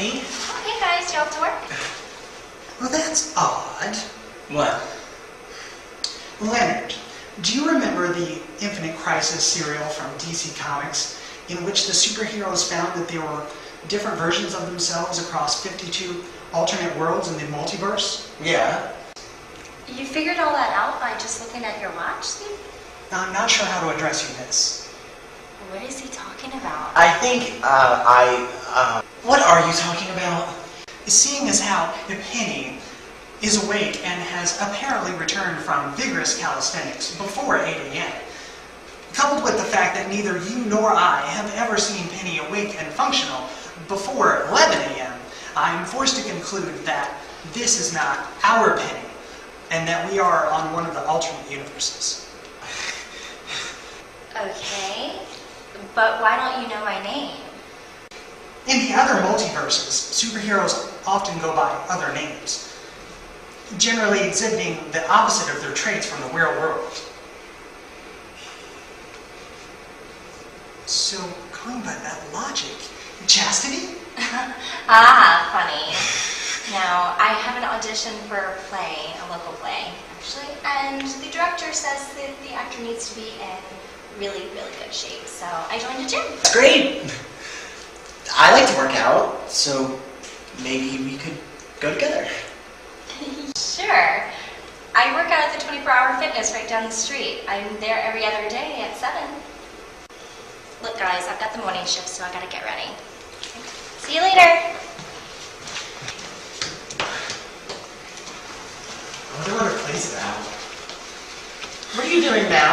Penny. Oh, hey guys, you off to work? Well, that's odd. What? Leonard, do you remember the Infinite Crisis serial from DC Comics, in which the superheroes found that there were different versions of themselves across 52 alternate worlds in the multiverse? Yeah. You figured all that out by just looking at your watch, Steve? I'm not sure how to address you, miss. What is he talking about? I think, What are you talking about? Seeing as how Penny is awake and has apparently returned from vigorous calisthenics before 8 a.m., coupled with the fact that neither you nor I have ever seen Penny awake and functional before 11 a.m., I am forced to conclude that this is not our Penny, and that we are on one of the alternate universes. Okay, but why don't you know my name? In the other multiverses, superheroes often go by other names, generally exhibiting the opposite of their traits from the real world. So, going by that logic, Chastity? Funny. Now, I have an audition for a play, a local play, actually, and the director says that the actor needs to be in really, really good shape, so I joined a gym. great. I like to work out, so maybe we could go together. Sure. I work out at the 24-hour fitness right down the street. I'm there every other day at 7. Look, guys, I've got the morning shift, so I gotta get ready. See you later. I wonder what her place is at. What are you doing now?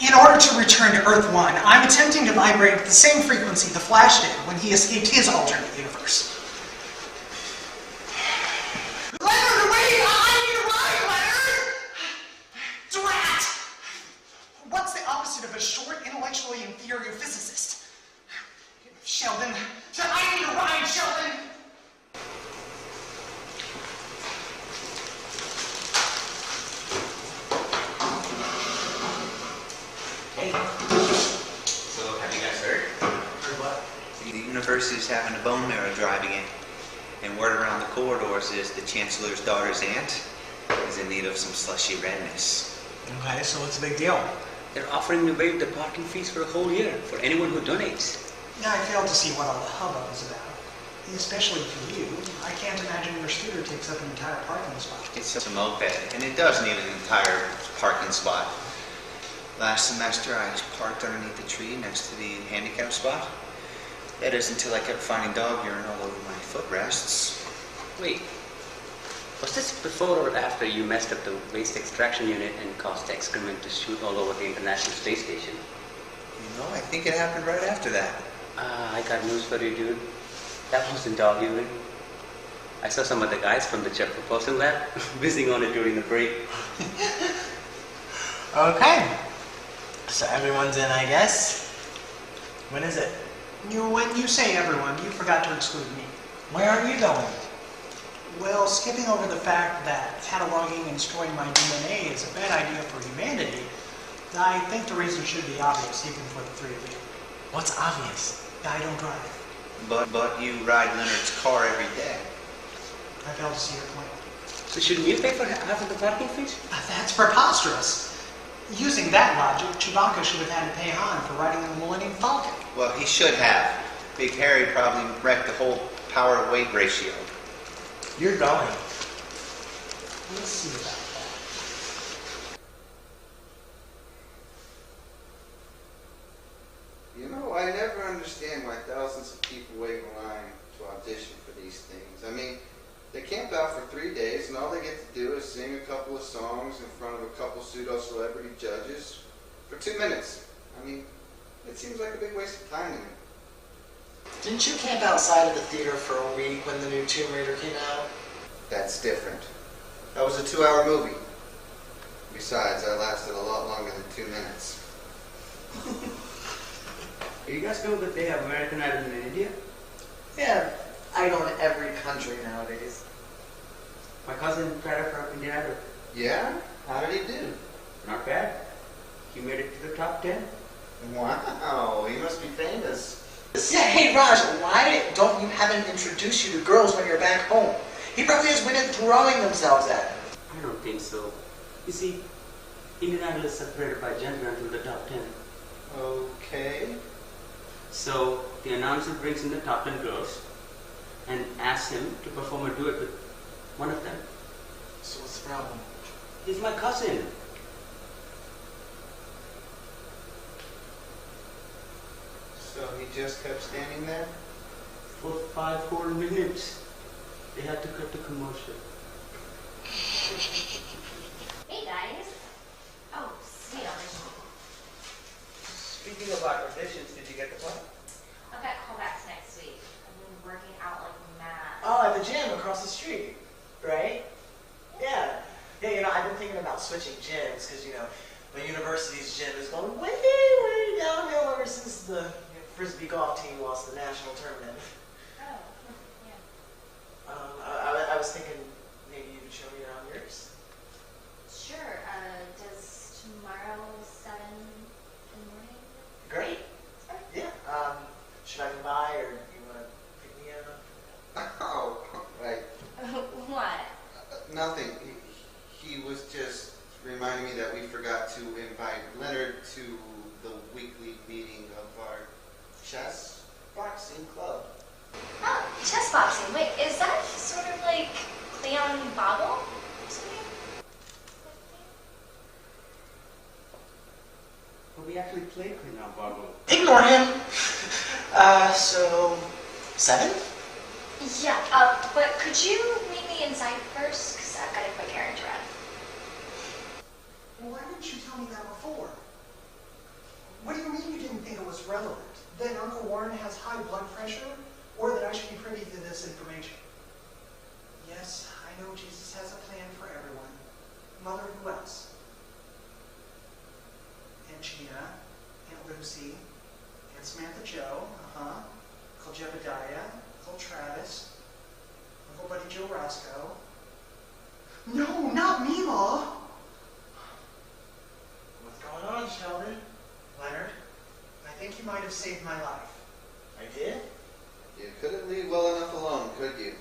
In order to return to Earth 1, I'm attempting to vibrate at the same frequency the Flash did when he escaped his alternate universe. Leonard, wait! I need a ride, Leonard! Drat! What's the opposite of a short, intellectually inferior physicist? Sheldon. I need a ride, Sheldon! Hey. So, have you guys heard? Heard what? The university's having a bone marrow drive again. And word around the corridors is the chancellor's daughter's aunt is in need of some slushy redness. Okay, so what's the big deal? They're offering to waive the parking fees for a whole year for anyone who donates. Yeah, I fail to see what all the hubbub is about. Especially for you. I can't imagine your scooter takes up an entire parking spot. It's a moped, and it does need an entire parking spot. Last semester, I parked underneath the tree next to the handicap spot. That is until I kept finding dog urine all over my footrests. Wait, was this before or after you messed up the waste extraction unit and caused the excrement to shoot all over the International Space Station? You know, I think it happened right after that. I got news for you, dude. That wasn't dog urine. I saw some of the guys from the Jet Propulsion Lab whizzing on it during the break. Okay. So everyone's in, I guess. When is it? When you say everyone, you forgot to exclude me. Where are you going? Well, skipping over the fact that cataloging and storing my DNA is a bad idea for humanity, I think the reason should be obvious even for the three of you. What's obvious? I don't drive. But you ride Leonard's car every day. I fail to see your point. So shouldn't you pay for half of the parking fees? That's preposterous. Using that logic, Chewbacca should have had to pay Han for riding in the Millennium Falcon. Well, he should have. Big Harry probably wrecked the whole power-to-weight ratio. You're going. We'll see about that. You know, I never understand why thousands of people wait in line to audition for these things. I mean, they camp out for 3 days and all they get to do is sing a couple of songs in front of a couple pseudo-celebrity judges for 2 minutes. I mean, it seems like a big waste of time to me. Didn't you camp outside of the theater for a week when the new Tomb Raider came out? That's different. That was a 2-hour movie. Besides, I lasted a lot longer than 2 minutes. You guys know that they have American Idol in India? Yeah, Idol in every country nowadays. My cousin tried out for Indian Idol. Yeah? How did he do? Not bad. He made it to the top 10. Wow, he must be famous. Yeah, hey Raj, why don't you have him introduce you to girls when you're back home? He probably has women throwing themselves at him. I don't think so. You see, Indian Idol is separated by gender until the top 10. Okay. So the announcer brings in the top 10 girls and asks him to perform a duet with one of them. So what's the problem? He's my cousin. So he just kept standing there? For 5 whole minutes. They had to cut the commercial. Hey guys. Oh, sweet audition. Speaking of auditions, did you get the play? I've got callbacks next week. I've been working out like mad. Oh, at the gym across the street, right? Yeah. Yeah, you know, I've been thinking about switching gyms because, you know, my university's gym is going way, way downhill ever since the Frisbee golf team lost the national tournament. Oh, yeah. I was thinking maybe you could show me around yours. Sure. Does tomorrow 7 in the morning? Great. Yeah. Should I come by or do you want to pick me up? Oh, right. What? Nothing. He was just reminding me that we forgot to invite Leonard to the weekly meeting of our chess boxing club. Oh, chess boxing. Wait, is that sort of like Cleon Boggle or something? But we actually played Clean Boggle. Ignore him. So 7? Yeah, but could you meet me inside first? Because I've got a quick errand to run. Well, why didn't you tell me that before? What do you mean you didn't think it was relevant? That Uncle Warren has high blood pressure? Or that I should be privy to this information? Yes, I know Jesus has a plan for everyone. Mother, who else? Aunt Gina, Aunt Lucy, Aunt Samantha Joe, Uncle Jebediah, Uncle Travis, Uncle Buddy Joe Roscoe. No, not me, Ma! What's going on, Sheldon? Leonard, I think you might have saved my life. I did? You couldn't leave well enough alone, could you?